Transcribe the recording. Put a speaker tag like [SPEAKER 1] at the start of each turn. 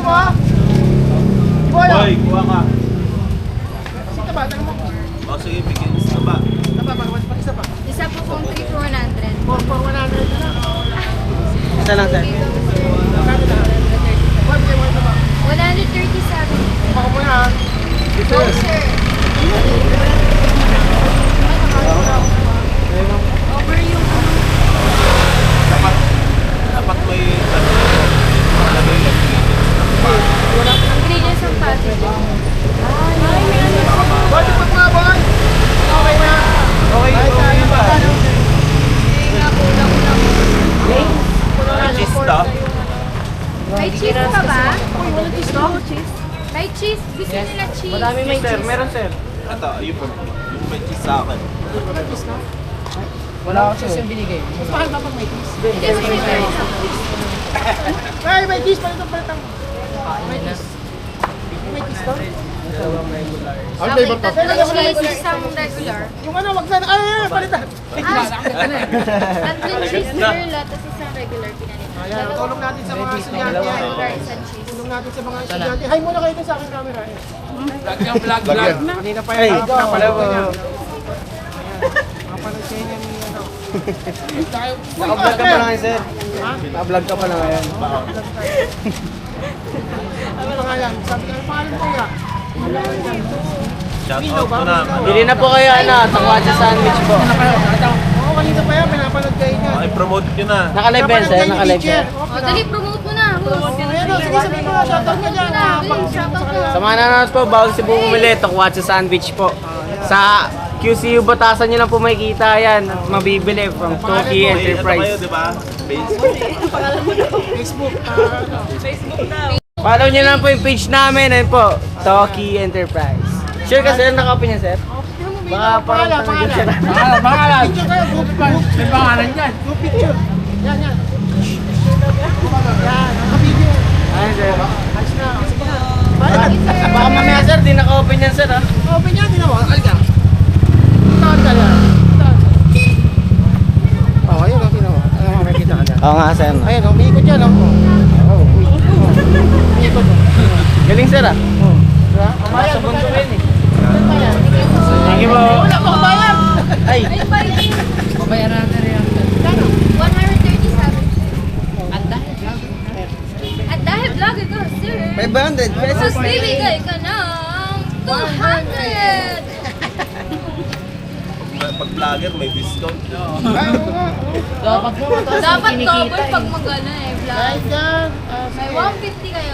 [SPEAKER 1] mo ha? Boy,
[SPEAKER 2] kuha ka.
[SPEAKER 1] Sita ba? Tanong mo.
[SPEAKER 2] O sige, bigyan isa ba?
[SPEAKER 1] Taba, isa pa.
[SPEAKER 3] Isa po pong 3 for 100.
[SPEAKER 1] 4 for 100 na lang.
[SPEAKER 4] Isa lang, sir.
[SPEAKER 1] Magkano na? Boy, bigyan mo isa pa.
[SPEAKER 3] 137.
[SPEAKER 1] Baka mo na ha?
[SPEAKER 3] So, sir. Over yung
[SPEAKER 2] Dapat may malagay yung
[SPEAKER 3] ingredients ng package. Ay, may ano.
[SPEAKER 1] Boy, tipot mo nga, boy! Okay na.
[SPEAKER 4] Okay, okay ba?
[SPEAKER 3] Hindi nga, kulang lang.
[SPEAKER 2] cheese to.
[SPEAKER 3] May cheese pa ba?
[SPEAKER 1] Uy, wala cheese no?
[SPEAKER 3] May cheese. Gusto nila cheese.
[SPEAKER 4] Madami may cheese. Meron, sir.
[SPEAKER 2] Ito, yung may cheese sa akin.
[SPEAKER 1] Wala cheese no?
[SPEAKER 4] Wala akong cheese yung binigay.
[SPEAKER 1] Mas mahal ba pag may cheese?
[SPEAKER 3] Hindi, may cheese.
[SPEAKER 1] Ay, may cheese! Palitang. May cheese. May cheese to? Ang flavor to?
[SPEAKER 3] Tatlong cheese, isang regular.
[SPEAKER 1] Yung ano, wag na. Ay, palitan.
[SPEAKER 3] Tatlong cheese regular, tapos isang regular pinalit.
[SPEAKER 1] Ayan, tulong natin sa mga estudyante.
[SPEAKER 3] Regular, isang cheese.
[SPEAKER 1] Tulong natin sa mga estudyante. Hi muna kayo dun sa aking camera.
[SPEAKER 4] Vlog.
[SPEAKER 1] Kanina pa yung napapanood niya. Napapanood siya niya ni ano.
[SPEAKER 4] Naka-vlog ka pa lang, sir. Naka-vlog ka pa lang ngayon.
[SPEAKER 1] Ano pangalan? Sabi ka, ano pangalan mo kuya?
[SPEAKER 2] Shout out mo na.
[SPEAKER 4] Bili na po kayo, takwacha sandwich po.
[SPEAKER 1] Oo, kanina pa yan. Pinapanood kayo niya.
[SPEAKER 2] Okay, promote nyo na.
[SPEAKER 4] Naka-live yan, sir. Naka-live yan.
[SPEAKER 3] O, dali, promote mo na.
[SPEAKER 1] Ayan o, sige sabihin mo. Shoutout ka dyan.
[SPEAKER 4] Sa mga nanonood po, bawal si buong bumili, takwacha sandwich po. Sa QCU Batasan nyo lang po makikita yan. At mabibili from Toki
[SPEAKER 2] May ano kayo,
[SPEAKER 4] Enterprise.
[SPEAKER 2] di ba? Facebook.
[SPEAKER 1] Facebook.
[SPEAKER 4] Follow nyo lang po yung page namin. Ayun po, Toki Enterprise. Sure ka, sir? Naka-open yan, sir? Baka parang tanong siya na.
[SPEAKER 1] Pangalan. Picture kayo. Group may pangalan dyan. Group picture. Yan, yan. Yan, naka-video.
[SPEAKER 4] Ayun, sir.
[SPEAKER 1] Ayos na. Sige na.
[SPEAKER 4] Baka mamaya, sir, di naka-open yan, sir, ha?
[SPEAKER 1] Open yan, din ako. Alga. Taan ka yan. Oh, ayun o, tinawa. Ayun, may kita ka dyan.
[SPEAKER 4] Oo nga, sir.
[SPEAKER 1] Ayun o, umiikot yan o. Umiikot o.
[SPEAKER 4] Galing, sir, ha?
[SPEAKER 1] Diba?
[SPEAKER 4] Sa bunso ko yun, eh.
[SPEAKER 3] Thank
[SPEAKER 4] you po.
[SPEAKER 1] Wala pa kabayan.
[SPEAKER 4] Ay!
[SPEAKER 3] Ayun ba yun?
[SPEAKER 4] Babayaran natin rin yan.
[SPEAKER 3] 137. At dahil vlog ito, sir.
[SPEAKER 4] 500 pesos.
[SPEAKER 3] Sus, bibigay ka ng 200.
[SPEAKER 2] Pag vlogger, may discount.
[SPEAKER 1] Dapat mo.
[SPEAKER 3] Dapat double pag magana eh, vlog.
[SPEAKER 1] Guys, yan.
[SPEAKER 3] May 150 kayo.